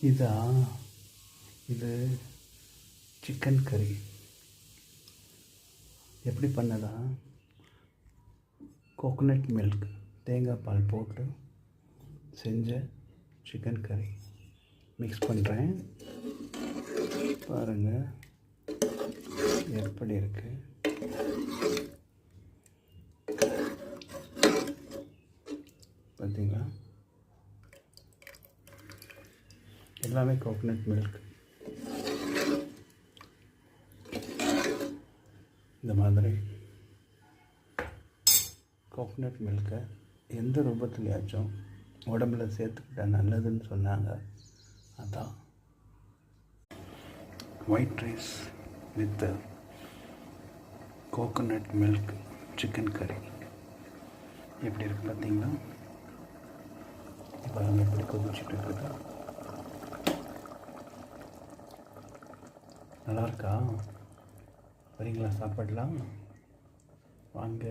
இதா இது சிக்கன் கறி எப்படி பண்ணதா கோகோனட் மில்க் தேங்காய் பால் போட்டு செஞ்ச சிக்கன் கறி மிக்ஸ் பண்ணுறேன். பாருங்கள் எப்படி இருக்குது. பார்த்தீங்களா, எல்லாமே கோகோனட் மில்க். இந்த மாதிரி கோகோனட் மில்கை எந்த ரூபத்துலையாச்சும் உடம்புல சேர்த்துக்கிட்டா நல்லதுன்னு சொன்னாங்க. அதான் white rice with coconut milk chicken கறி எப்படி இருக்குது பார்த்தீங்களா. இப்போ நம்ம எப்படி கொதிச்சுட்டு இருக்குது. நல்லாயிருக்கா? வரீங்களா சாப்பிடலாம்? வாங்க.